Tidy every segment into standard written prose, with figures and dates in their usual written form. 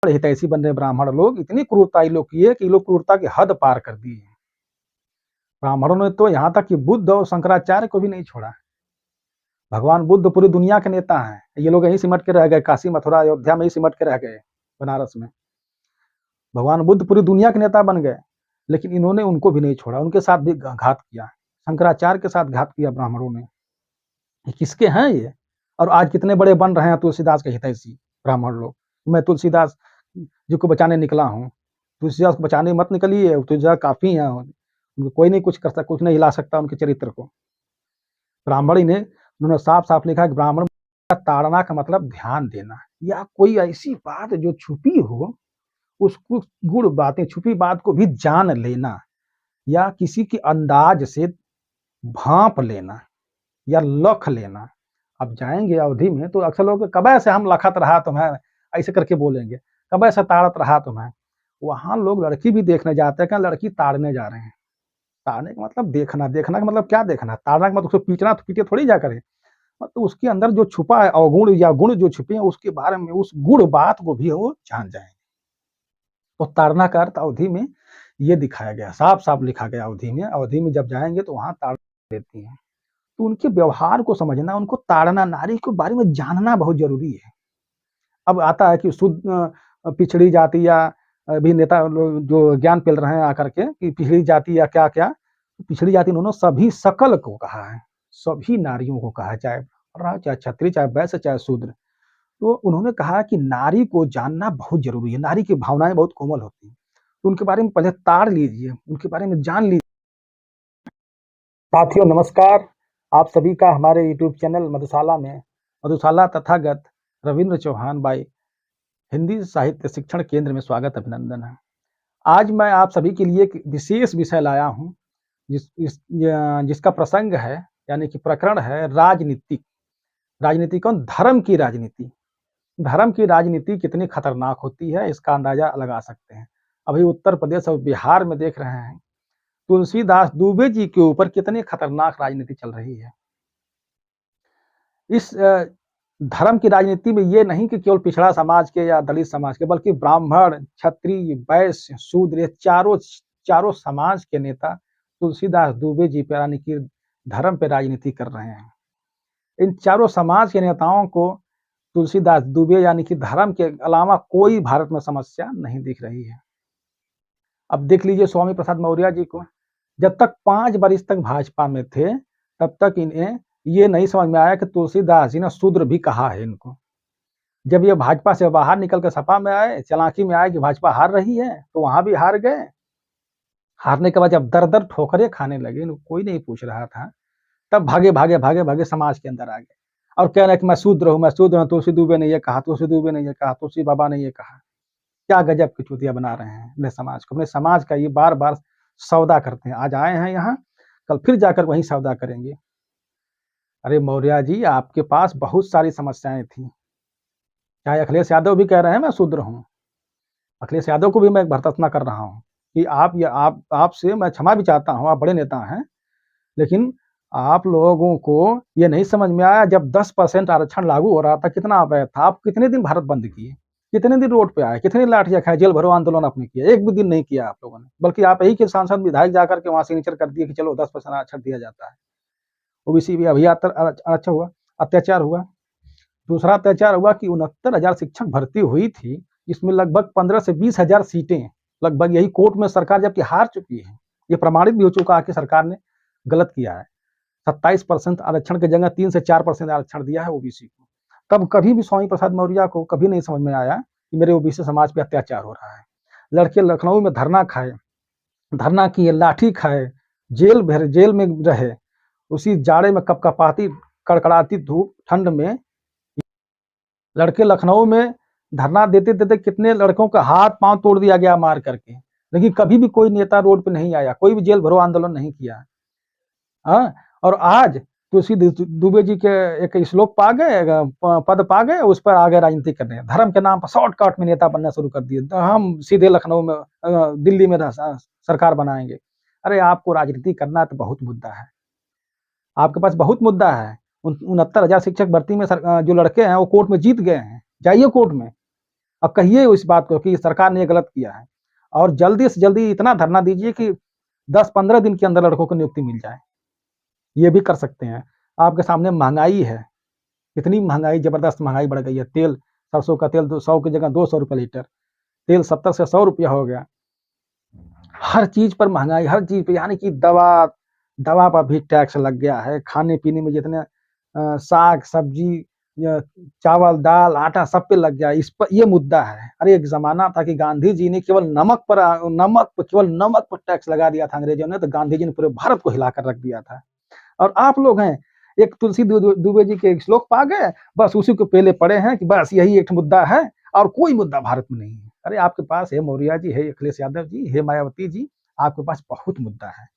हितैषी बन रहे ब्राह्मण लोग, इतनी क्रूरता ये लोग की है कि ये लोग क्रूरता की हद पार कर दी है। ब्राह्मणों ने तो यहाँ तक कि बुद्ध और शंकराचार्य को भी नहीं छोड़ा। भगवान बुद्ध पूरी दुनिया के नेता हैं, ये लोग यहीं सिमट के रह गए, काशी मथुरा अयोध्या में ही सिमट के रह गए, बनारस में। भगवान बुद्ध पूरी दुनिया के नेता बन गए, लेकिन इन्होंने उनको भी नहीं छोड़ा, उनके साथ भी घात किया, शंकराचार्य के साथ घात किया ब्राह्मणों ने। ये किसके हैं ये? और आज कितने बड़े बन रहे हैं तुलसीदास के हितैषी ब्राह्मण लोग। मैं तुलसीदास जी को बचाने निकला हूँ, तुलसीदास को बचाने मत निकलिए, तुलसीदास काफी है, कोई नहीं कुछ कर सकता, कुछ नहीं हिला सकता उनके चरित्र को। ब्राह्मणी ने उन्होंने साफ साफ लिखा कि ब्राह्मण का ताड़ना का मतलब ध्यान देना, या कोई ऐसी बात जो छुपी हो उसको, गुड़ बातें, छुपी बात को भी जान लेना, या किसी के अंदाज से भांप लेना या लख लेना। अब जाएंगे अवधि में तो अक्सर लोग कब ऐसे हम लखत रहा तुम्हें, ऐसे करके बोलेंगे, कब ऐसा ताड़त रहा तुम्हें। वहां लोग लड़की भी देखने जाते हैं, क्या लड़की ताड़ने जा रहे हैं। ताड़ने का मतलब देखना, देखना का मतलब क्या देखना, ताड़ना का मतलब उसको पीटना, तो पीटे थोड़ी जा करे, तो उसके अंदर जो छुपा है अवगुण या गुण जो छुपे हैं उसके बारे में, उस गुण बात को भी वो जान जाएंगे। तो ताड़ना का अर्थ अवधि में ये दिखाया गया, साफ साफ लिखा गया अवधि में। अवधि में जब जाएंगे तो वहां ताड़ना देती है, तो उनके व्यवहार को समझना, उनको ताड़ना, नारी के बारे में जानना बहुत जरूरी है। अब आता है कि शुद्ध पिछड़ी जाति या भी नेता जो ज्ञान पेल रहे हैं आकर के कि पिछड़ी जाति या क्या क्या, पिछड़ी जाति उन्होंने सभी सकल को कहा है, सभी नारियों को कहा है, चाहे क्षत्रिय, चाहे वैश्य, चाहे शूद्र। तो उन्होंने कहा कि नारी को जानना बहुत जरूरी है, नारी की भावनाएं बहुत कोमल होती हैं, तो उनके बारे में पहले ताड़ लीजिए, उनके बारे में जान लीजिए। साथियों नमस्कार, आप सभी का हमारे YouTube चैनल मधुशाला में, मधुशाला तथागत रविंद्र चौहान बाई हिंदी साहित्य शिक्षण केंद्र में स्वागत, अभिनंदन है। आज मैं आप सभी के लिए एक विशेष विषय लाया हूँ, जिसका प्रसंग है, यानी कि प्रकरण है राजनीतिक। राजनीति कौन? धर्म की राजनीति। धर्म की राजनीति कितनी खतरनाक होती है इसका अंदाजा लगा सकते हैं। अभी उत्तर प्रदेश और बिहार में देख रहे हैं तुलसीदास दुबे जी के ऊपर कितनी खतरनाक राजनीति चल रही है। इस धर्म की राजनीति में ये नहीं कि केवल पिछड़ा समाज के या दलित समाज के, बल्कि ब्राह्मण, क्षत्रिय, वैश्य, शूद्र, चारों समाज के नेता तुलसीदास दुबे जी पे, यानी कि धर्म पे राजनीति कर रहे हैं। इन चारों समाज के नेताओं को तुलसीदास दुबे यानी कि धर्म के अलावा कोई भारत में समस्या नहीं दिख रही है। अब देख लीजिए स्वामी प्रसाद मौर्य जी को, जब तक 5 वर्ष तक भाजपा में थे तब तक इन्हें ये नहीं समझ में आया कि तुलसीदास जी ने शूद्र भी कहा है इनको। जब ये भाजपा से बाहर निकल कर सपा में आए, चालाकी में आए कि भाजपा हार रही है, तो वहां भी हार गए। हारने के बाद जब दर दर ठोकरे खाने लगे, कोई नहीं पूछ रहा था, तब भागे भागे भागे भागे समाज के अंदर आ गए और कह रहे कि मैं शूद्र हूँ, मैं शूद्र हूँ। तुलसी दुबे ने ये कहा, तुलसी दुबे ने ये कहा, तुलसी बाबा ने ये कहा। क्या गजब की चूतिया बना रहे हैं अपने समाज को, अपने समाज का ये बार बार सौदा करते हैं। आज आए हैं यहाँ, कल फिर जाकर वही सौदा करेंगे। अरे मौर्य जी, आपके पास बहुत सारी समस्याएं थी। चाहे अखिलेश यादव भी कह रहे हैं मैं शूद्र हूँ, अखिलेश यादव को भी मैं भर्त्सना कर रहा हूँ कि आपसे मैं क्षमा भी चाहता हूँ, आप बड़े नेता हैं, लेकिन आप लोगों को ये नहीं समझ में आया जब 10% आरक्षण लागू हो रहा था, कितना अवैध था। आप कितने दिन भारत बंद किए, कितने दिन रोड पे आए, कितनी लाठियां खाए, जेल भरो आंदोलन आपने किया, एक भी दिन नहीं किया आप लोगों ने। बल्कि आप यही के सांसद विधायक जाकर के वहां सिग्नेचर कर दिए कि चलो 10% आरक्षण दिया जाता है। ओबीसी भी अभी अच्छा हुआ, अत्याचार हुआ। दूसरा अत्याचार हुआ कि 69,000 शिक्षक भर्ती हुई थी, इसमें लगभग 15 से 20,000 सीटें लगभग यही कोर्ट में सरकार जबकि हार चुकी है, ये प्रमाणित भी हो चुका है कि सरकार ने गलत किया है। 27% आरक्षण की जगह 3 से 4% आरक्षण दिया है ओबीसी को। तब कभी भी स्वामी प्रसाद मौर्य को कभी नहीं समझ में आया कि मेरे ओबीसी समाज पे अत्याचार हो रहा है। लड़के लखनऊ में धरना खाए, धरना किए, लाठी खाए, जेल में रहे, उसी जाड़े में कपकपाती कड़कड़ाती धूप ठंड में लड़के लखनऊ में धरना देते देते कितने लड़कों का हाथ पांव तोड़ दिया गया मार करके, लेकिन कभी भी कोई नेता रोड पे नहीं आया, कोई भी जेल भरो आंदोलन नहीं किया। हाँ, और आज तुलसी दुबे जी के एक श्लोक पा गए, पद पा गए, उस पर आगे राजनीति कर रहे हैं। धर्म के नाम पर शॉर्टकट में नेता बनना शुरू कर दिए, हम सीधे लखनऊ में दिल्ली में सरकार बनाएंगे। अरे आपको राजनीति करना तो बहुत मुद्दा है, आपके पास बहुत मुद्दा है। 69,000 शिक्षक भर्ती में जो लड़के हैं वो कोर्ट में जीत गए हैं, जाइए कोर्ट में, अब कहिए इस बात को कि सरकार ने ये गलत किया है, और जल्दी से जल्दी इतना धरना दीजिए कि 10-15 दिन के अंदर लड़कों को नियुक्ति मिल जाए। ये भी कर सकते हैं। आपके सामने महँगाई है, इतनी महँगाई, ज़बरदस्त महँगाई बढ़ गई है। तेल, सरसों का तेल 100 की जगह 200 रुपए लीटर, तेल 70 से 100 रुपया हो गया। हर चीज़ पर महँगाई, हर चीज़ पे, यानी कि दवा दवा पर भी टैक्स लग गया है। खाने-पीने में जितने साग, सब्जी, चावल, दाल, आटा सब पे लग गया है। इस पर ये मुद्दा है। अरे एक ज़माना था कि गांधी जी ने केवल नमक पर टैक्स लगा दिया था अंग्रेज़ों ने, तो गांधी जी ने पूरे भारत को हिला कर रख दिया था। और आप लोग हैं, एक तुलसी दुबे जी के एक श्लोक पा गए, बस उसी को पेले पड़े हैं कि बस यही एक मुद्दा है और कोई मुद्दा भारत में नहीं है। अरे आपके पास है मौर्य जी, है अखिलेश यादव जी, है मायावती जी, आपके पास बहुत मुद्दा है।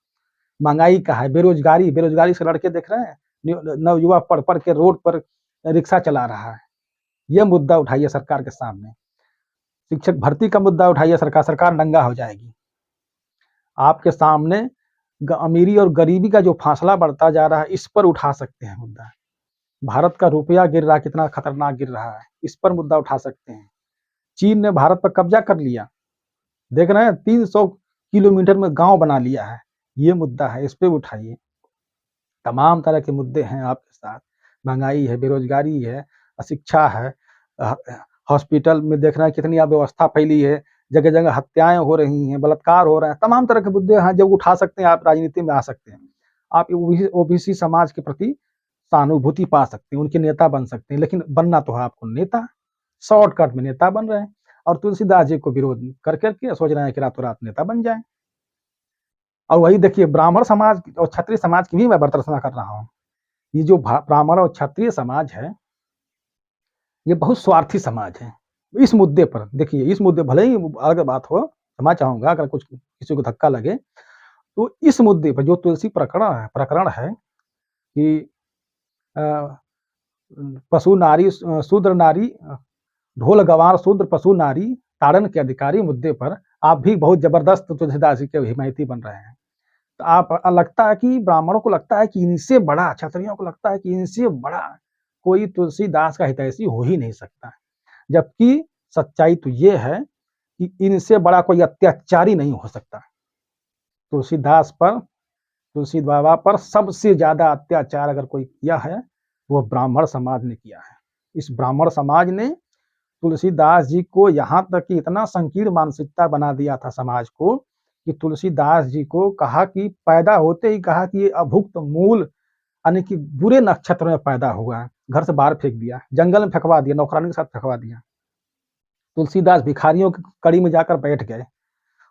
महंगाई का है, बेरोजगारी, बेरोजगारी से लड़के देख रहे हैं, नवयुवा पढ़ के रोड पर रिक्शा चला रहा है। ये मुद्दा उठाइए सरकार के सामने। शिक्षक भर्ती का मुद्दा उठाइए, सरकार नंगा हो जाएगी। आपके सामने अमीरी और गरीबी का जो फासला बढ़ता जा रहा है, इस पर उठा सकते हैं मुद्दा। भारत का रुपया गिर रहा है, कितना खतरनाक गिर रहा है, इस पर मुद्दा उठा सकते हैं। चीन ने भारत पर कब्जा कर लिया, देख रहे हैं, 300 किलोमीटर में गांव बना लिया है। ये मुद्दा है, इस पे उठाइए। तमाम तरह के मुद्दे हैं आपके साथ। महंगाई है, बेरोजगारी है, अशिक्षा है, हॉस्पिटल में देख रहे हैं कितनी अव्यवस्था फैली है, जगह जगह हत्याएं हो रही हैं, बलात्कार हो रहे हैं। तमाम तरह के मुद्दे हैं, जब उठा सकते हैं आप, राजनीति में आ सकते हैं। आप ओबीसी समाज के प्रति सहानुभूति पा सकते हैं, उनके नेता बन सकते हैं, लेकिन बनना तो है आपको नेता। शॉर्टकट में नेता बन रहे हैं और तुलसीदास जी को विरोध कर करके सोच रहे हैं कि रातों रात नेता बन जाए। और वही देखिए, ब्राह्मण समाज और क्षत्रिय समाज की भी मैं बर्तरफा कर रहा हूँ। ये जो ब्राह्मण और क्षत्रिय समाज है, ये बहुत स्वार्थी समाज है। इस मुद्दे पर देखिए, इस मुद्दे, भले ही अलग बात हो, क्षमा चाहूंगा अगर कुछ किसी को धक्का लगे, तो इस मुद्दे पर जो तुलसी प्रकरण है कि पशु नारी, शूद्र नारी, ढोल गंवार शूद्र पशु नारी, ताड़न के अधिकारी मुद्दे पर आप भी बहुत जबरदस्त तुलसीदास जी के हिमायती बन रहे हैं। तो आप, लगता है कि ब्राह्मणों को लगता है कि इनसे बड़ा, क्षत्रियों को लगता है कि इनसे बड़ा कोई तुलसीदास का हितैषी हो ही नहीं सकता। जबकि सच्चाई तो ये है कि इनसे बड़ा कोई अत्याचारी नहीं हो सकता। तुलसीदास पर, तुलसी बाबा पर सबसे ज्यादा अत्याचार अगर कोई किया है, वो ब्राह्मण समाज ने किया है। इस ब्राह्मण समाज ने तुलसीदास जी को यहाँ तक कि इतना संकीर्ण मानसिकता बना दिया था समाज को, कि तुलसीदास जी को कहा कि पैदा होते ही कहा कि ये अभुक्त मूल, यानी कि बुरे नक्षत्र में पैदा हुआ है, घर से बाहर फेंक दिया, जंगल में फेंकवा दिया, नौकरानी के साथ फेंकवा दिया। तुलसीदास भिखारियों की कड़ी में जाकर बैठ गए,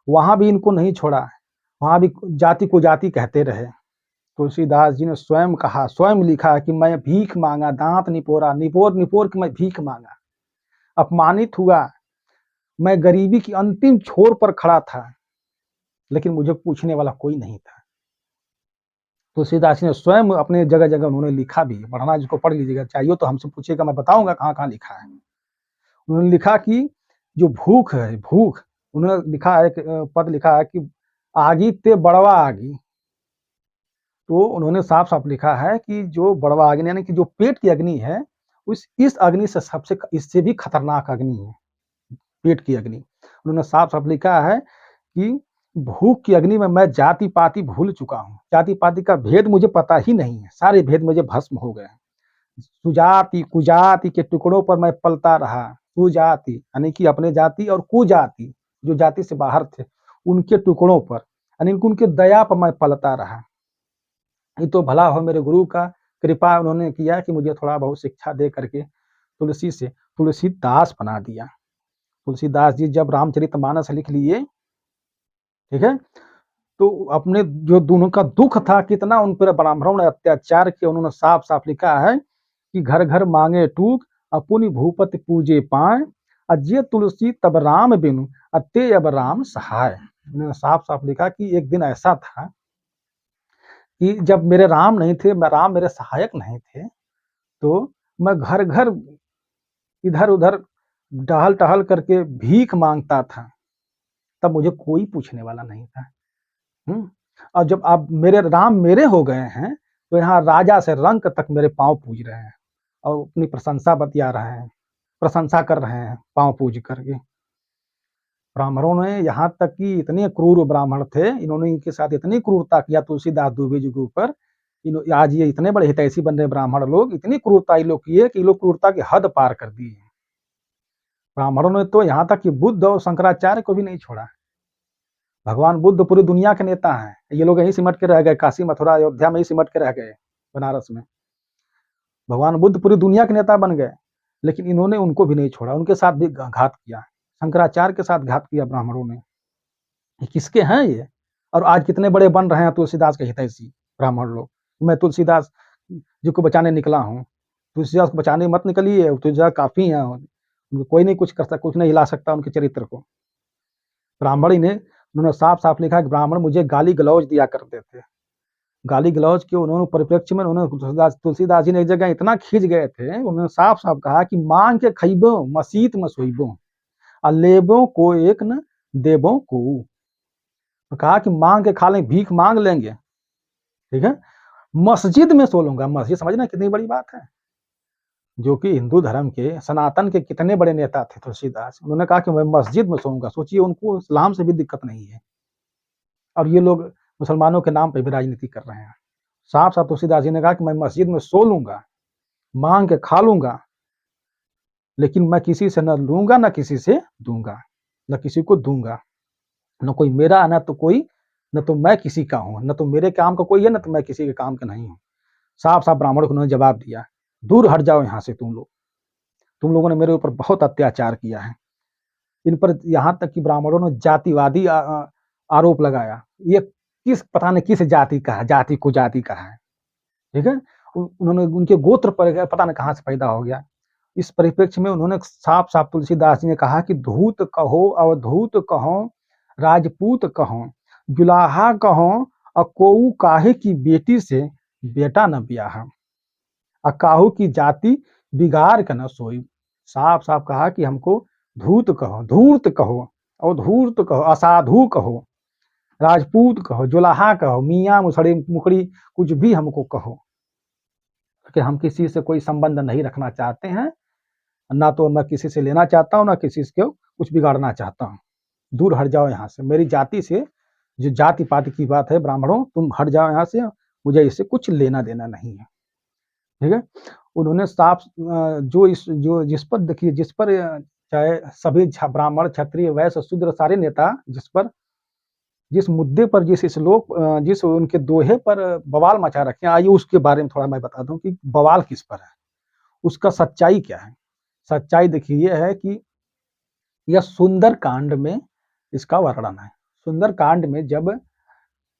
वहां भी इनको नहीं छोड़ा, वहां भी जाति को जाति कहते रहे। तुलसीदास जी ने स्वयं कहा, स्वयं लिखा कि मैं भीख मांगा, दांत निपोरा, निपोर निपोर के मैं भीख मांगा, अपमानित हुआ, मैं गरीबी की अंतिम छोर पर खड़ा था, लेकिन मुझे पूछने वाला कोई नहीं था। तुलसीदास जी ने स्वयं अपने जगह जगह उन्होंने लिखा भी, पढ़ना जिसको पढ़ लीजिएगा, चाहिए तो हमसे पूछिएगा, मैं बताऊंगा कहाँ कहाँ लिखा है। उन्होंने लिखा कि जो भूख है, भूख, उन्होंने लिखा है, पद लिखा है कि आगी ते बड़वा आगी। तो उन्होंने साफ साफ लिखा है कि जो बड़वा अग्नि, यानी कि जो पेट की अग्नि है, इस अग्नि से सबसे, इससे भी खतरनाक अग्नि है पेट की अग्नि। उन्होंने साफ साफ लिखा है कि भूख की अग्नि में मैं जाति पाति भूल चुका हूँ, जाति पाति का भेद मुझे पता ही नहीं है, सारे भेद मुझे भस्म हो गए। सुजाति कुजाति के टुकड़ों पर मैं पलता रहा, कुजाति यानी कि अपने जाति, और कुजाति जो जाति से बाहर थे उनके टुकड़ों पर, यानी उनके दया पर मैं पलता रहा। ये तो भला हो मेरे गुरु का कृपा उन्होंने किया कि मुझे थोड़ा बहुत शिक्षा दे करके तुलसी से तुलसीदास बना दिया। तुलसीदास जी जब रामचरितमानस लिख लिए, ठीक है, तो अपने जो दोनों का दुख था, कितना उन पर ब्राह्मणों ने अत्याचार किया, उन्होंने साफ साफ लिखा है कि घर घर मांगे टूक, अपुनि भूपति पूजे पाए, अजय तुलसी तब राम बिनु, अते अब राम सहाय। उन्होंने साफ साफ लिखा कि एक दिन ऐसा था कि जब मेरे राम नहीं थे, राम मेरे सहायक नहीं थे, तो मैं घर घर इधर उधर टहल टहल करके भीख मांगता था, तब मुझे कोई पूछने वाला नहीं था। और जब अब मेरे राम मेरे हो गए हैं, तो यहाँ राजा से रंक तक मेरे पांव पूज रहे हैं और अपनी प्रशंसा बतिया रहे हैं। प्रशंसा कर रहे हैं पांव पूज करके। ब्राह्मणों ने यहाँ तक कि इतने क्रूर ब्राह्मण थे, इन्होंने इनके साथ इतनी क्रूरता किया तुलसीदास दुबे जी के ऊपर। आज ये इतने बड़े हितैषी बन रहे ब्राह्मण लोग, इतनी क्रूरता ये लोग किए कि ये लोग क्रूरता की हद पार कर दी है। ब्राह्मणों ने तो यहाँ तक कि बुद्ध और शंकराचार्य को भी नहीं छोड़ा। भगवान बुद्ध पूरी दुनिया के नेता हैं, ये लोग यहीं सिमट के रह गए, काशी मथुरा अयोध्या में ही सिमट के रह गए, बनारस में। भगवान बुद्ध पूरी दुनिया के नेता बन गए, लेकिन इन्होंने उनको भी नहीं छोड़ा, उनके साथ भी घात किया। शंकराचार्य के साथ घात किया ब्राह्मणों ने। ये किसके हैं ये? और आज कितने बड़े बन रहे हैं तुलसीदास के हितैषी ब्राह्मण लोग। मैं तुलसीदास जी को बचाने निकला हूँ, तुलसीदास को बचाने मत निकलिए, तुलसीदास काफी है, कोई नहीं कुछ कर सकता, कुछ नहीं हिला सकता उनके चरित्र को। ब्राह्मण ही ने, उन्होंने साफ साफ लिखा कि ब्राह्मण मुझे गाली गलौज दिया करते थे। गाली गलौज के उन्होंने परिप्रेक्ष्य में उन्होंने तुलसीदास जी ने एक जगह इतना खींच गए थे, उन्होंने साफ साफ कहा कि मांग के खइबो मसीत में सोइबो आ लेबो को एक न देबो को। तो कहा कि मांग के खा लेंगे, भीख मांग लेंगे, ठीक है, मस्जिद में सो लूंगा। मस्जिद समझना कितनी बड़ी बात है। जो कि हिंदू धर्म के सनातन के कितने बड़े नेता थे तुलसीदास, उन्होंने कहा कि मैं मस्जिद में सोऊंगा। सोचिए, उनको इस्लाम से भी दिक्कत नहीं है, और ये लोग मुसलमानों के नाम पे भी राजनीति कर रहे हैं। साफ साफ तुलसीदास जी ने कहा कि मैं मस्जिद में सो लूंगा, मांग के खा लूंगा, लेकिन मैं किसी से न लूंगा न किसी से दूंगा, न किसी को दूंगा, न कोई मेरा न तो कोई, न तो मैं किसी का हूं, न तो मेरे काम का कोई है, न तो मैं किसी के काम का नहीं हूं। साफ साफ ब्राह्मणों को उन्होंने जवाब दिया, दूर हट जाओ यहाँ से तुम लोगों ने मेरे ऊपर बहुत अत्याचार किया है। इन पर यहाँ तक कि ब्राह्मणों ने जातिवादी आरोप लगाया। ये किस पता नहीं किस जाति का है, जाति को जाति का है, ठीक है। उन्होंने उनके गोत्र पर पता नहीं कहाँ से पैदा हो गया। इस परिप्रेक्ष्य में उन्होंने साफ साफ तुलसीदास जी ने कहा कि धूत कहो अवधूत कहो राजपूत कहो जुलाहा कहो अकोऊ काहे की बेटी से बेटा न ब्याह अकाहू की जाति बिगाड़ के न सोई। साफ साफ कहा कि हमको धूत कहो, धूर्त कहो, अवधूत कहो, असाधु कहो, राजपूत कहो, जुलाहा कहो, मियाँ मुसड़ी मुकड़ी कुछ भी हमको कहो, कि हम किसी से कोई संबंध नहीं रखना चाहते हैं, ना तो मैं किसी से लेना चाहता हूँ, ना किसी से कुछ बिगाड़ना चाहता हूँ। दूर हट जाओ यहाँ से, मेरी जाति से, जो जाति पाति की बात है, ब्राह्मणों तुम हट जाओ यहाँ से, मुझे इससे कुछ लेना देना नहीं है, ठीक है। उन्होंने साफ जो जिस पर देखिए, जिस पर चाहे सभी ब्राह्मण क्षत्रिय वैश्य शूद्र सारे नेता जिस मुद्दे पर जिस उनके दोहे पर बवाल मचा रखे हैं, आइए उसके बारे में थोड़ा मैं बता दूं कि बवाल किस पर है, उसका सच्चाई क्या है। सच्चाई देखिए ये है कि यह सुंदर कांड में इसका वर्णन है। सुंदर कांड में जब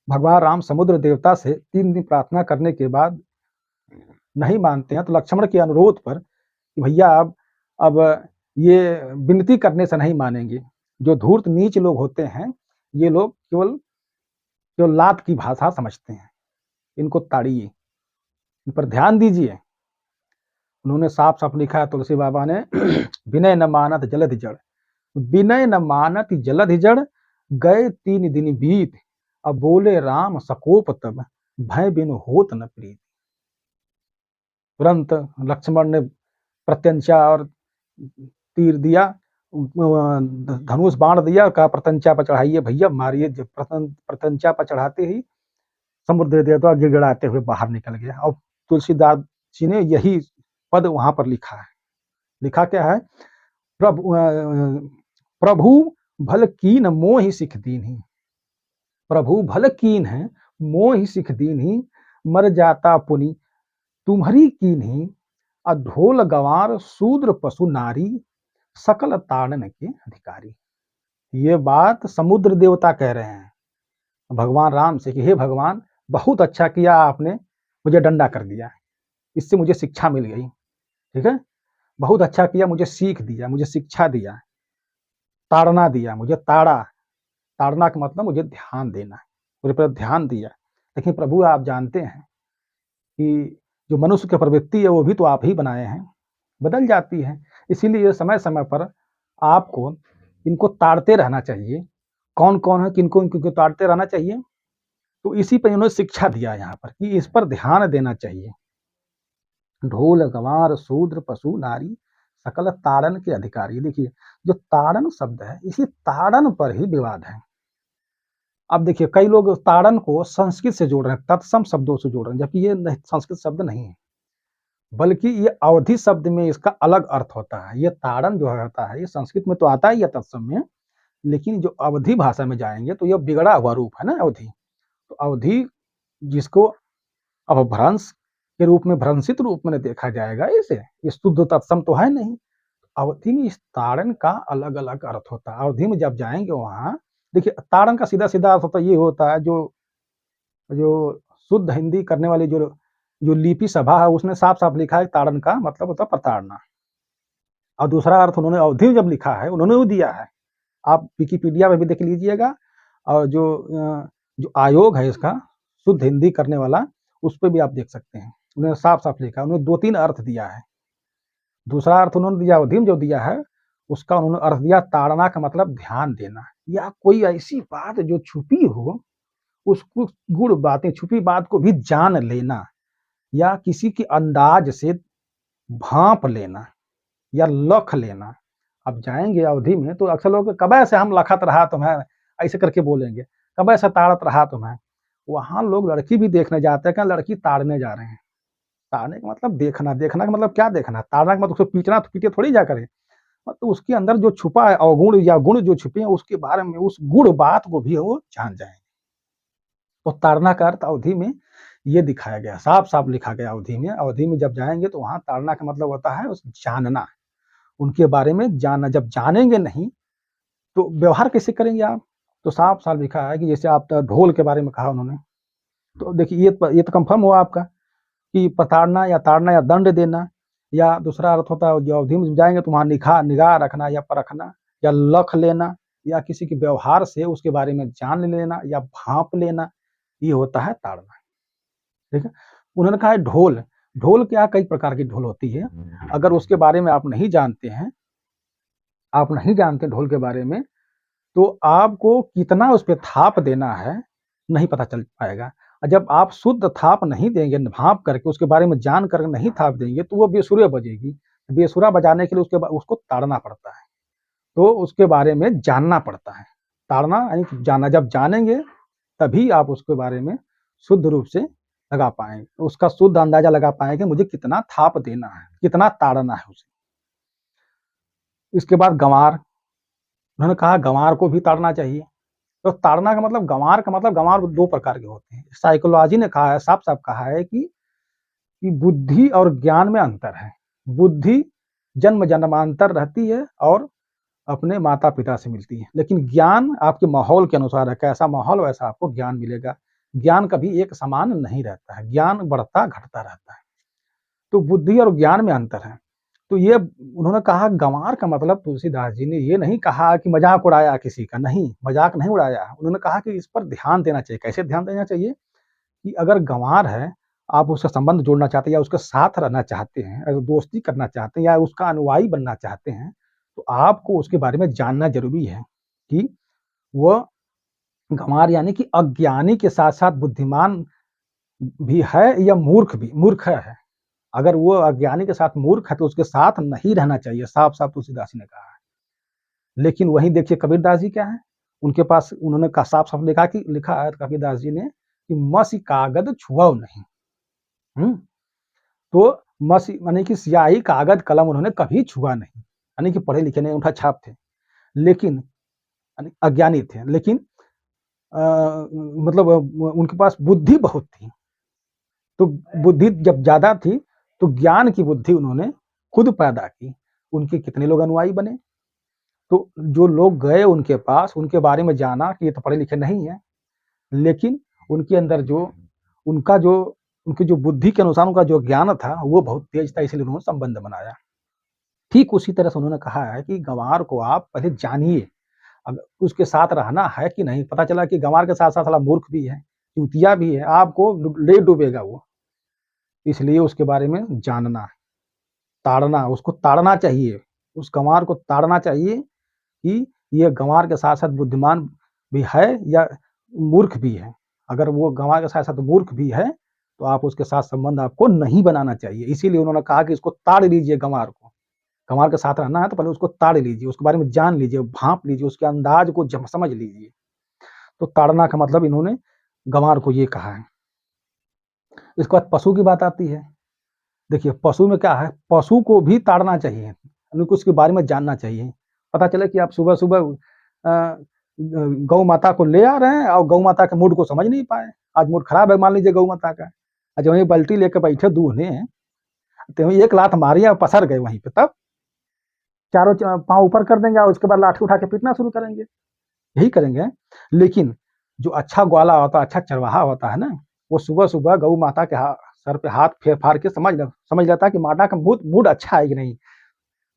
भगवान राम समुद्र देवता से 3 दिन प्रार्थना करने के बाद नहीं मानते हैं, तो लक्ष्मण के अनुरोध पर कि भैया अब ये विनती करने से नहीं मानेंगे, जो धूर्त नीच लोग होते हैं, ये लोग केवल लात की भाषा समझते हैं, इनको ताड़िए, इन पर ध्यान दीजिए। उन्होंने साफ साफ लिखा है तुलसी बाबा ने, विनय न मानत जलधि जड़, विनय न मानत जलधि जड़, गए 3 दिन बीत, अब बोले राम सकोप तब, भय बिन होत न प्रीत। तुरंत लक्ष्मण ने प्रत्यंचा और तीर दिया, धनुष बाण दिया, कहा प्रत्यंचा पर चढ़ाइए भैया, मारिए। प्रत्यंचा पर चढ़ाते ही समुद्र देवता गिड़गिड़ाते हुए बाहर निकल गया। और तुलसीदास जी ने यही पद वहां पर लिखा है। लिखा क्या है, प्रभु भल कीन मोहि सिख दीन्ही, प्रभु भल कीन है मोहि सिख दीन्ही, मर जाता पुनि तुम्हारी कीन्ही, अधोल गंवार शूद्र पशु नारी, सकल ताड़न के अधिकारी। ये बात समुद्र देवता कह रहे हैं भगवान राम से कि हे भगवान, बहुत अच्छा किया आपने मुझे डंडा कर दिया, इससे मुझे शिक्षा मिल गई, ठीक है। बहुत अच्छा किया, मुझे सीख दिया, मुझे शिक्षा दिया, ताड़ना दिया, मुझे ताड़ना का मतलब मुझे ध्यान देना, मुझे पर ध्यान दिया। लेकिन प्रभु आप जानते हैं कि जो मनुष्य की प्रवृत्ति है वो भी तो आप ही बनाए हैं, बदल जाती है। इसीलिए समय समय पर आपको इनको ताड़ते रहना चाहिए। कौन कौन है, किनको किनको ताड़ते रहना चाहिए, तो इसी पर इन्होंने शिक्षा दिया यहाँ पर कि इस पर ध्यान देना चाहिए। ढोल गंवार शूद्र पशु नारी, सकल ताड़न के अधिकारी। देखिए, जो ताड़न शब्द है, इसी ताड़न पर ही विवाद है। अब देखिए, कई लोग ताड़न को संस्कृत से जोड़ रहे हैं, तत्सम शब्दों से जोड़ रहे हैं, जबकि ये संस्कृत शब्द नहीं है, बल्कि ये अवधि शब्द में इसका अलग अर्थ होता है। ये ताड़न जो होता है, ये संस्कृत में तो आता ही है तत्सम में, लेकिन जो अवधि भाषा में जाएंगे तो ये बिगड़ा हुआ रूप है ना अवधि। तो अवधि जिसको अपभ्रंश के रूप में, भ्रंशित रूप में देखा जाएगा, इसे ये शुद्ध तत्सम तो है नहीं। अवधि में इस ताड़न का अलग अलग अर्थ होता है। अवधि में जब जाएंगे वहां, देखिए, ताड़न का सीधा सीधा अर्थ होता ये होता है, जो जो शुद्ध हिंदी करने वाली जो जो लिपि सभा है, उसने साफ साफ लिखा है ताड़न का मतलब होता है प्रताड़ना। और दूसरा अर्थ उन्होंने अवधि में जब लिखा है, उन्होंने वो दिया है, आप विकिपीडिया में भी देख लीजिएगा। और जो आयोग है इसका शुद्ध हिंदी करने वाला, उस पर भी आप देख सकते हैं, उन्होंने साफ साफ लिखा, उन्होंने 2-3 अर्थ दिया है। दूसरा अर्थ उन्होंने दिया अवधि में जो दिया है, उसका उन्होंने अर्थ दिया ताड़ना का मतलब ध्यान देना, या कोई ऐसी बात जो छुपी हो, उसको गुड़ बातें, छुपी बात को भी जान लेना, या किसी के अंदाज से भांप लेना या लख लेना। अब जाएंगे अवधि में तो अक्सर लोग कब से हम लखत रहा तुम्हें, ऐसे करके बोलेंगे, कब से ताड़त रहा तुम्हें। वहां लोग लड़की भी देखने जाते हैं, क्या लड़की ताड़ने जा रहे हैं। ताड़ने का मतलब देखना, देखना का मतलब क्या देखना, ताड़ना का मतलब उसको पीटना, तो पीटे थोड़ी जा करे, मतलब उसके अंदर जो छुपा है अवगुण या गुण जो छुपे हैं, उसके बारे में, उस गुण बात को भी वो जान जाएंगे। तो ताड़ना का अर्थ अवधि में ये दिखाया गया, साफ साफ लिखा गया अवधि में। अवधि में जब जाएंगे तो वहां ताड़ना का मतलब होता है उस जानना, उनके बारे में जानना। जब जानेंगे नहीं तो व्यवहार कैसे करेंगे आप। तो साफ साफ लिखा है कि जैसे आप ढोल के बारे में कहा उन्होंने, तो देखिए ये तो कंफर्म हुआ आपका कि प्रताड़ना या ताड़ना या दंड देना। या दूसरा अर्थ होता है जो अवधि में जाएंगे तो वहां निगाह रखना या परखना या लख लेना, या किसी के व्यवहार से उसके बारे में जान लेना या भांप लेना, ये होता है ताड़ना। ठीक है। उन्होंने कहा है ढोल, ढोल क्या, कई प्रकार की ढोल होती है, अगर उसके बारे में आप नहीं जानते हैं, आप नहीं जानते ढोल के बारे में, तो आपको कितना उस पर थाप देना है नहीं पता चल पाएगा। जब आप शुद्ध थाप नहीं देंगे, भाप करके उसके बारे में जान कर नहीं थाप देंगे, तो वो बेसुरे बजेगी। बेसुरा बजाने के लिए उसको ताड़ना पड़ता है, तो उसके बारे में जानना पड़ता है। ताड़ना यानी जाना, जब जानेंगे तभी आप उसके बारे में शुद्ध रूप से लगा पाएंगे, उसका शुद्ध अंदाजा लगा पाएंगे मुझे कितना थाप देना है, कितना ताड़ना है उसे। इसके बाद गंवार, उन्होंने कहा गंवार को भी ताड़ना चाहिए। तो ताड़ना का मतलब, गंवार 2 प्रकार के होते हैं। साइकोलॉजी ने कहा है, साफ साफ कहा है कि बुद्धि और ज्ञान में अंतर है। बुद्धि जन्म जन्मांतर रहती है और अपने माता पिता से मिलती है, लेकिन ज्ञान आपके माहौल के अनुसार है, कैसा माहौल वैसा आपको ज्ञान मिलेगा। ज्ञान कभी एक समान नहीं रहता है, ज्ञान बढ़ता घटता रहता है। तो बुद्धि और ज्ञान में अंतर है। तो ये उन्होंने कहा गंवार का मतलब, तुलसीदास जी ने ये नहीं कहा कि मजाक उड़ाया किसी का, नहीं, मजाक नहीं उड़ाया। उन्होंने कहा कि इस पर ध्यान देना चाहिए। कैसे ध्यान देना चाहिए कि अगर गंवार है, आप उसका संबंध जोड़ना चाहते हैं या उसके साथ रहना चाहते हैं, अगर दोस्ती करना चाहते हैं या उसका अनुयायी बनना चाहते हैं, तो आपको उसके बारे में जानना जरूरी है कि वह गंवार यानी कि अज्ञानी के साथ साथ बुद्धिमान भी है या मूर्ख है। अगर वो अज्ञानी के साथ मूर्ख है तो उसके साथ नहीं रहना चाहिए, साफ साफ तुलसीदास जी ने कहा है। लेकिन वहीं देखिए कबीरदास जी क्या है, उनके पास उन्होंने साफ साफ लिखा है कबीरदास जी ने कि मसी कागज छुआओ नहीं। तो मसी माने कि स्याही कागज कलम उन्होंने कभी छुआ नहीं, यानी कि पढ़े लिखे नहीं, उठा छाप थे, लेकिन अज्ञानी थे, लेकिन मतलब उनके पास बुद्धि बहुत थी। तो बुद्धि जब ज्यादा थी तो ज्ञान की बुद्धि उन्होंने खुद पैदा की। उनके कितने लोग अनुयायी बने, तो जो लोग गए उनके पास, उनके बारे में जाना कि ये तो पढ़े लिखे नहीं है, लेकिन उनके अंदर उनकी जो बुद्धि के अनुसार उनका जो ज्ञान था वो बहुत तेज था, इसलिए उन्होंने संबंध बनाया। ठीक उसी तरह से उन्होंने कहा है कि गंवार को आप पहले जानिए, अब उसके साथ रहना है कि नहीं। पता चला कि गंवार के साथ साथ साला मूर्ख भी है, चूतिया भी है, आपको ले डूबेगा वो। इसलिए उसके बारे में जानना, ताड़ना, उसको ताड़ना चाहिए, उस गंवार को ताड़ना चाहिए कि ये गंवार के साथ साथ बुद्धिमान भी है या मूर्ख भी है। अगर वो गंवार के साथ साथ मूर्ख भी है तो आप उसके साथ संबंध आपको नहीं बनाना चाहिए। इसीलिए उन्होंने कहा कि इसको ताड़ लीजिए गंवार को। गँवार के साथ रहना है तो पहले उसको ताड़ लीजिए, उसके बारे में जान लीजिए, भाँप लीजिए, उसके अंदाज़ को समझ लीजिए। तो ताड़ना का मतलब इन्होंने गँवार को ये कहा है। इसके बाद पशु की बात आती है। देखिए पशु में क्या है, पशु को भी ताड़ना चाहिए, उनको उसके बारे में जानना चाहिए। पता चले कि आप सुबह-सुबह गौ माता को ले आ रहे हैं और गौ माता के मूड को समझ नहीं पाए। आज मूड खराब है मान लीजिए गौ माता का, आज वहीं बाल्टी लेके बैठे दूहने हैं, तो वहीं एक लात मारी और पसर गए वहीं पे, तब चारों पाँव ऊपर कर देंगे और उसके बाद लाठी उठा के पीटना शुरू करेंगे, यही करेंगे। लेकिन जो अच्छा ग्वाला होता है, अच्छा चरवाहा होता है ना, वो सुबह-सुबह गौ माता के सर पे हाथ फेर-फाड़ के समझ लेता है कि माता का मूड अच्छा है कि नहीं,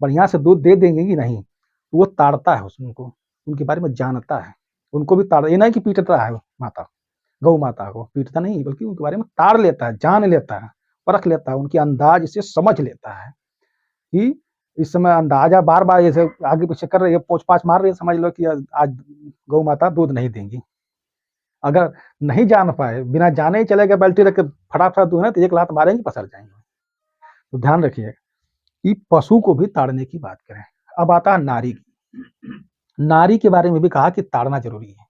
बढ़िया से दूध दे देंगे कि नहीं। तो वो ताड़ता है उनको, उनके बारे में जानता है। उनको भी ताड़, ये नहीं कि पीटता है माता, गौ माता को पीटता नहीं, बल्कि उनके बारे में ताड़ लेता है, जान लेता है, परख लेता है, उनके अंदाज से समझ लेता है कि इस समय अंदाजा बार-बार जैसे आगे-पीछे कर रही है, पोछ-पाछ मार रही है, समझ लो कि आज गौ माता दूध नहीं देंगी। अगर नहीं जान पाए, बिना जाने ही चले गए बाल्टी रख के फटाफट दूध है तो एक लात मारेंगे, पसर जाएँगे। तो ध्यान रखिए कि पशु को भी ताड़ने की बात करें। अब आता है नारी की। नारी के बारे में भी कहा कि ताड़ना ज़रूरी है।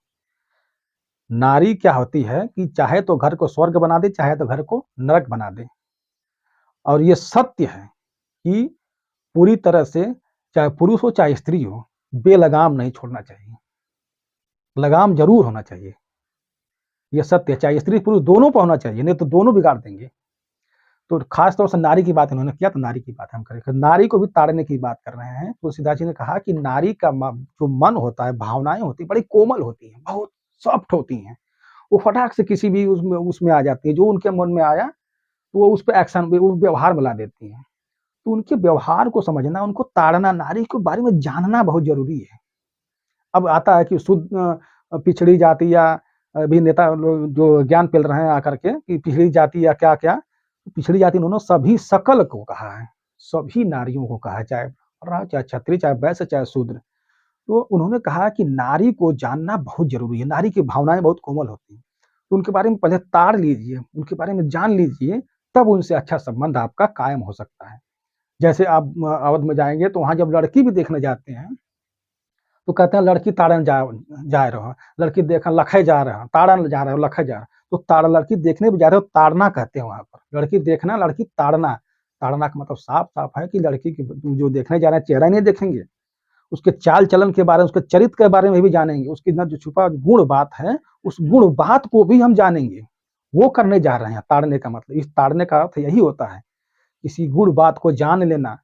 नारी क्या होती है कि चाहे तो घर को स्वर्ग बना दे, चाहे तो घर को नरक बना दे। और ये सत्य है कि पूरी तरह से चाहे पुरुष हो चाहे स्त्री हो, बेलगाम नहीं छोड़ना चाहिए। लगाम ज़रूर होना चाहिए। ये सत्य है, चाहे स्त्री पुरुष दोनों पे होना चाहिए, नहीं तो दोनों बिगाड़ देंगे। तो खास तौर से नारी की बात इन्होंने किया, तो नारी की बात हम करें। नारी को भी ताड़ने की बात कर रहे हैं। तुलसीदास जी ने कहा कि नारी का जो मन होता है, भावनाएँ होती हैं, बड़ी कोमल होती हैं, बहुत सॉफ्ट होती हैं। वो फटाक से किसी भी उसमें आ जाती है, जो उनके मन में आया, तो वो उस पे एक्शन व्यवहार में ला देती हैं। तो उनके व्यवहार को समझना, उनको ताड़ना, नारी के बारे में जानना बहुत ज़रूरी है। अब आता है कि पिछड़ी जाति या अभी नेता लोग जो ज्ञान पेल रहे हैं आकर के कि पिछड़ी जाति या क्या-क्या, पिछड़ी जाति उन्होंने सभी सकल को कहा है, सभी नारियों को कहा है, चाहे चाहे क्षत्रिय, चाहे वैश्य, चाहे शूद्र। तो उन्होंने कहा कि नारी को जानना बहुत ज़रूरी है, नारी की भावनाएँ बहुत कोमल होती हैं। तो उनके बारे में पहले ताड़ लीजिए, उनके बारे में जान लीजिए, तब उनसे अच्छा संबंध आपका कायम हो सकता है। जैसे आप अवध में जाएँगे तो वहाँ जब लड़की भी देखने जाते हैं, तो कहते हैं लड़की ताड़न जा रहे हो, लड़की देखा लखे जा रहे हो, ताड़न जा रहे हो, लखे जा रहे हो। तो ताड़ लड़की देखने भी जा रहे हो, ताड़ना कहते हैं वहाँ पर। लड़की देखना, लड़की ताड़ना। ताड़ना का मतलब साफ-साफ है कि लड़की की जो देखने जा रहे हैं, चेहरा नहीं देखेंगे, उसके चाल-चलन के बारे में, उसके चरित्र के बारे में भी जानेंगे, उसके अंदर जो छुपा गुण बात है, उस गुण बात को भी हम जानेंगे। वो करने जा रहे हैं ताड़ने का मतलब। इस ताड़ने का अर्थ यही होता है, किसी गुण बात को जान लेना,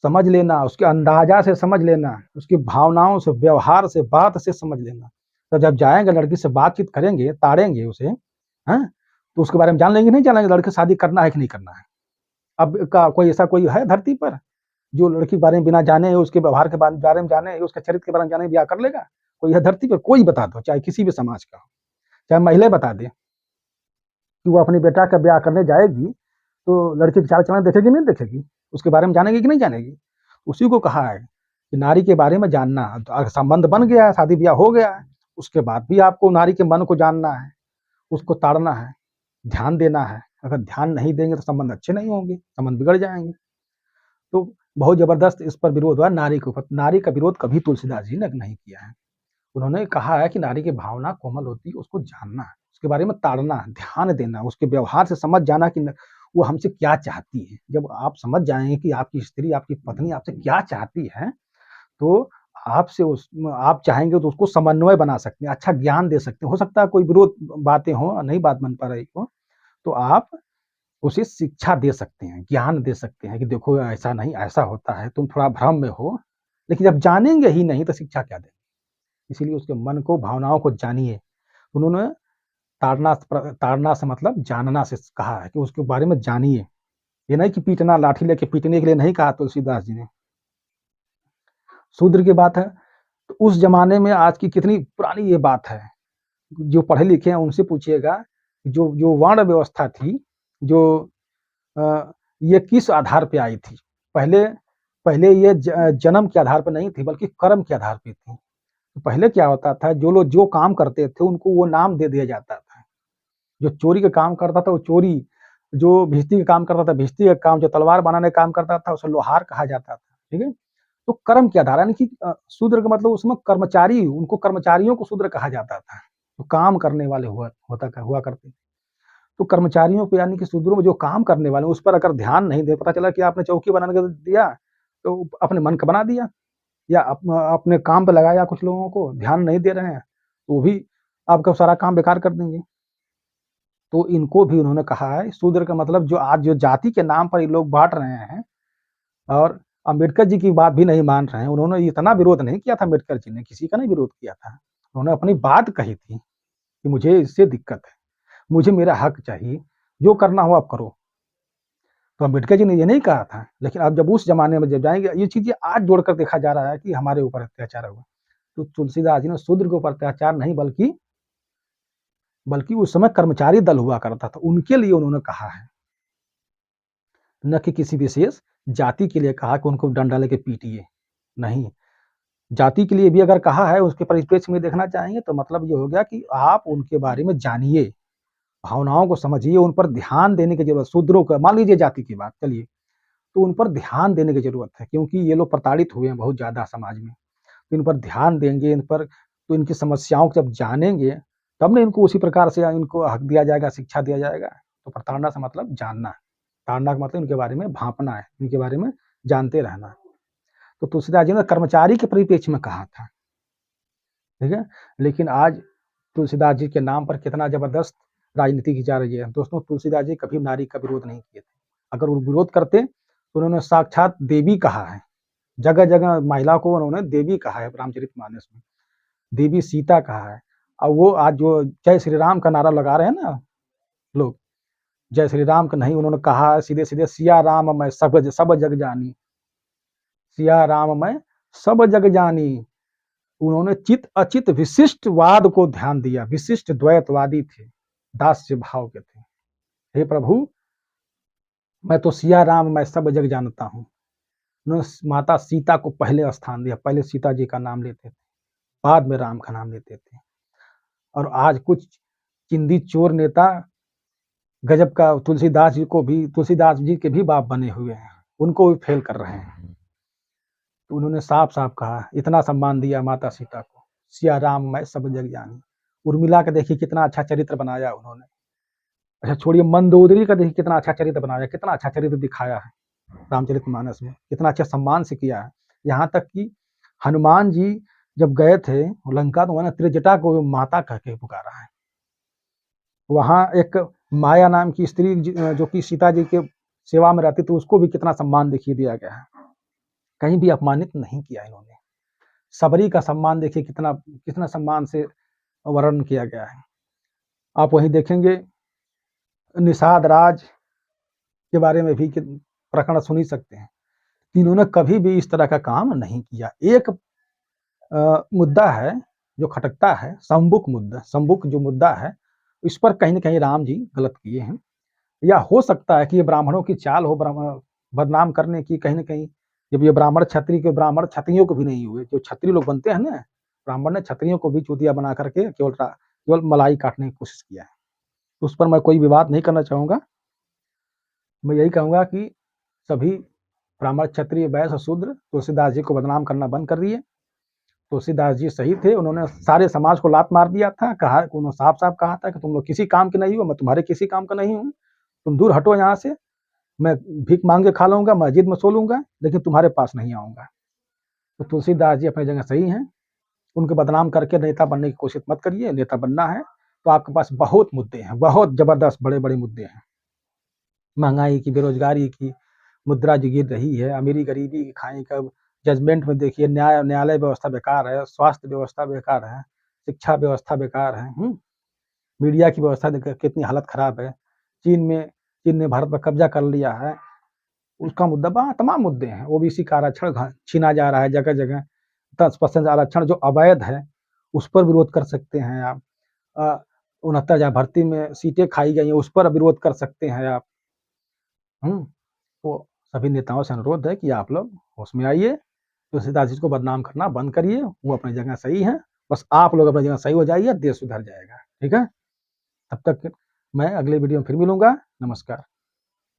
समझ लेना, उसके अंदाज़ा से समझ लेना, उसकी भावनाओं से, व्यवहार से, बात से समझ लेना। तो जब जाएँगे लड़की से बातचीत करेंगे, ताड़ेंगे उसे, हैं? तो उसके बारे में जान लेंगे, नहीं जानेंगे लड़के से शादी करना है कि नहीं करना है। अब का कोई ऐसा कोई है धरती पर, जो लड़की के बारे में बिना जाने, उसके व्यवहार के बारे में जाने, उसके चरित्र के बारे में जाने ब्याह कर लेगा? कोई है धरती पर? कोई बता दो, चाहे किसी भी समाज का हो, चाहे महिला बता दे कि वो अपने बेटा का ब्याह करने जाएगी, तो लड़की की चाल-चलन देखेगी, नहीं देखेगी? उसके बारे में जानेगी कि नहीं जानेगी? उसी को कहा है कि नारी के बारे में जानना। तो संबंध बन गया है, शादी-ब्याह हो गया है, उसके बाद भी आपको नारी के मन को जानना है, उसको ताड़ना है, ध्यान देना है। अगर ध्यान नहीं देंगे तो संबंध अच्छे नहीं होंगे, संबंध बिगड़ जाएँगे। तो बहुत ज़बरदस्त इस पर विरोध हुआ नारी के ऊपर। नारी का विरोध कभी तुलसीदास जी ने नहीं किया है। उन्होंने कहा है कि नारी की भावना कोमल होती है, उसको जानना है, उसके बारे में ताड़ना, ध्यान देना, उसके व्यवहार से समझ जाना कि वो हमसे क्या चाहती है। जब आप समझ जाएँगे कि आपकी स्त्री, आपकी पत्नी आपसे क्या चाहती है, तो आपसे आप चाहेंगे तो उसको समन्वय बना सकते हैं, अच्छा ज्ञान दे सकते हैं। हो सकता है कोई विरोध बातें हों, नहीं बात बन पा रही हो, तो आप उसे शिक्षा दे सकते हैं, ज्ञान दे सकते हैं कि देखो ऐसा नहीं, ऐसा होता है, तुम थोड़ा भ्रम में हो। लेकिन जब जानेंगे ही नहीं तो शिक्षा क्या दें? इसीलिए उसके मन को, भावनाओं को जानिए। उन्होंने ताड़ना से मतलब जानना से कहा है कि उसके बारे में जानिए। ये नहीं कि पीटना, लाठी लेके पीटने के लिए नहीं कहा तुलसीदास जी ने। शूद्र की बात है, तो उस ज़माने में आज की कितनी पुरानी ये बात है। जो पढ़े लिखे हैं उनसे पूछिएगा, जो जो वर्ण व्यवस्था थी, जो अ, ये किस आधार पे आई थी? पहले पहले ये जन्म के आधार पे नहीं थी, बल्कि कर्म के आधार पे थी। तो पहले क्या होता था, जो लोग जो काम करते थे, उनको वो नाम दे दिया जाता था। जो चोरी का काम करता था, वो चोरी, जो भिस्ती का काम करता था, भिस्ती का काम, जो तलवार बनाने का काम करता था, उसे लोहार कहा जाता था। ठीक है? तो कर्म के आधार यानी कि शूद्र का मतलब उसमें कर्मचारी, उनको कर्मचारियों को शूद्र कहा जाता था, तो काम करने वाले हुआ करते। तो कर्मचारियों को यानी कि शूद्रों में जो काम करने वाले उस पर अगर ध्यान नहीं दे, पता चला कि आपने चौकी बना के दिया तो अपने मन का बना दिया, या अपने काम पे लगाया, कुछ लोगों को ध्यान नहीं दे रहे हैं तो वो भी आपका सारा काम बेकार कर देंगे। तो इनको भी उन्होंने कहा है शूद्र का मतलब जो आज जो जाति के नाम पर ये लोग बांट रहे हैं, और अम्बेडकर जी की बात भी नहीं मान रहे हैं। उन्होंने इतना विरोध नहीं किया था, अम्बेडकर जी ने किसी का नहीं विरोध किया था। उन्होंने अपनी बात कही थी कि मुझे इससे दिक्कत है, मुझे मेरा हक चाहिए, जो करना हो आप करो। तो अम्बेडकर जी ने ये नहीं कहा था, लेकिन अब जब उस जमाने में जब जाएंगे, ये चीजें आज जोड़कर देखा जा रहा है कि हमारे ऊपर अत्याचार हुआ। तो तुलसीदास जी ने शूद्र के ऊपर अत्याचार नहीं, बल्कि बल्कि उस समय कर्मचारी दल हुआ करता था, उनके लिए उन्होंने कहा है, न कि किसी विशेष जाति के लिए कहा कि उनको डंडा लेके पीटिए। नहीं, जाति के लिए भी अगर कहा है, उसके परिप्रेक्ष्य में देखना चाहेंगे तो मतलब ये हो गया कि आप उनके बारे में जानिए, भावनाओं को समझिए, उन पर ध्यान देने की जरूरत। शूद्रों का मान लीजिए जाति की बात, चलिए, तो उन पर ध्यान देने की जरूरत है, क्योंकि ये लोग प्रताड़ित हुए हैं बहुत ज्यादा समाज में। तो इन पर ध्यान देंगे, इन पर तो इनकी समस्याओं को जब जानेंगे, तब ना इनको उसी प्रकार से इनको हक दिया जाएगा, शिक्षा दिया जाएगा। तो प्रताड़ना से मतलब जानना, ताड़ना का मतलब इनके बारे में भांपना है, इनके बारे में जानते रहना। तो तुलसीदास जी ने कर्मचारी के परिप्रेक्ष्य में कहा था, ठीक है। लेकिन आज तुलसीदास जी के नाम पर कितना जबरदस्त राजनीति की जा रही है। दोस्तों, तुलसीदास जी कभी नारी का विरोध नहीं किए थे। अगर वो विरोध करते तो उन्होंने साक्षात देवी कहा है, जगह जगह महिला को उन्होंने देवी कहा है, रामचरितमानस में देवी सीता कहा है। और वो आज जो जय श्री राम का नारा लगा रहे हैं ना लोग, जय श्री राम का नहीं, उन्होंने कहा है सीधे सीधे, सिया राम मैं सब सब जग जानी, सिया राम मैं सब जग जानी। उन्होंने चित अचित विशिष्टवाद को ध्यान दिया, विशिष्ट द्वैतवादी थे, दास्य भाव के थे। हे प्रभु, मैं तो सिया राम मैं सब जग जानता हूँ। उन्होंने माता सीता को पहले स्थान दिया, पहले सीता जी का नाम लेते थे, बाद में राम का नाम लेते थे। और आज कुछ चिंदी चोर नेता गजब का तुलसीदास जी के भी बाप बने हुए हैं, उनको भी फेल कर रहे हैं। तो उन्होंने साफ साफ कहा, इतना सम्मान दिया माता सीता को, सिया राम मैं सब जग जानी। उर्मिला का देखिए कितना अच्छा चरित्र बनाया उन्होंने। अच्छा छोड़िए, मंदोदरी का देखिए कितना अच्छा चरित्र बनाया, कितना अच्छा चरित्र दिखाया है रामचरितमानस में, कितना अच्छा सम्मान से किया है। यहाँ तक कि हनुमान जी जब गए थे लंका, तो उन्होंने त्रिजटा को माता कह के पुकारा है। वहाँ एक माया नाम की स्त्री जो कि सीता जी के सेवा में रहती थी, उसको भी कितना सम्मान देखिए दिया गया है, कहीं भी अपमानित नहीं किया इन्होंने। सबरी का सम्मान देखिए कितना कितना सम्मान से वर्णन किया गया है। आप वहीं देखेंगे निषाद राज के बारे में भी प्रकरण सुन ही सकते हैं। इन्होंने कभी भी इस तरह का काम नहीं किया। एक मुद्दा है जो खटकता है, संबुक जो मुद्दा है, इस पर कहीं न कहीं राम जी गलत किए हैं, या हो सकता है कि ये ब्राह्मणों की चाल हो बदनाम करने की कहीं न कहीं। जब ये ब्राह्मण क्षत्रियों को भी नहीं हुए, जो क्षत्रिय लोग बनते हैं ना, ब्राह्मण ने क्षत्रियों को भी चूतिया बना करके केवल मलाई काटने की कोशिश किया है। उस पर मैं कोई विवाद नहीं करना चाहूँगा। मैं यही कहूँगा कि सभी ब्राह्मण, क्षत्रिय, वैश्य, शूद्र तुलसीदास जी को बदनाम करना बंद कर दिए। तुलसीदास जी सही थे, उन्होंने सारे समाज को लात मार दिया था, उन्होंने साफ-साफ कहा था कि तुम लोग किसी काम के नहीं हो, मैं तुम्हारे किसी काम का नहीं हूँ, तुम दूर हटो यहाँ से, मैं भीख मांग के खा लूँगा, मस्जिद में सो लूँगा, लेकिन तुम्हारे पास नहीं आऊँगा। तो तुलसीदास जी अपनी जगह सही हैं, उनको बदनाम करके नेता बनने की कोशिश मत करिए। नेता बनना है तो आपके पास बहुत मुद्दे हैं, बहुत जबरदस्त बड़े-बड़े मुद्दे हैं। महँगाई की, बेरोज़गारी की, मुद्रा जो गिर रही है, अमीरी-गरीबी की खाई कब, जजमेंट में देखिए न्यायालय व्यवस्था बेकार है, स्वास्थ्य व्यवस्था बेकार है, शिक्षा व्यवस्था बेकार है, मीडिया की व्यवस्था देखिए कितनी हालत खराब है। चीन ने भारत पर कब्जा कर लिया है, उसका मुद्दा तमाम मुद्दे हैं। ओबीसी का आरक्षण छीना जा रहा है जगह-जगह, 10% आरक्षण जो अवैध है, उस पर विरोध कर सकते हैं आप। 69,000 भर्ती में सीटें खाई गई हैं, उस पर विरोध कर सकते हैं आप। तो सभी नेताओं से अनुरोध है कि आप लोग होश में आइए, तुलसीदास जी को बदनाम करना बंद करिए, वो अपनी जगह सही हैं, बस आप लोग अपनी जगह सही हो जाइए, देश सुधर जाएगा, ठीक है? तब तक मैं अगले वीडियो में फिर मिलूँगा, नमस्कार।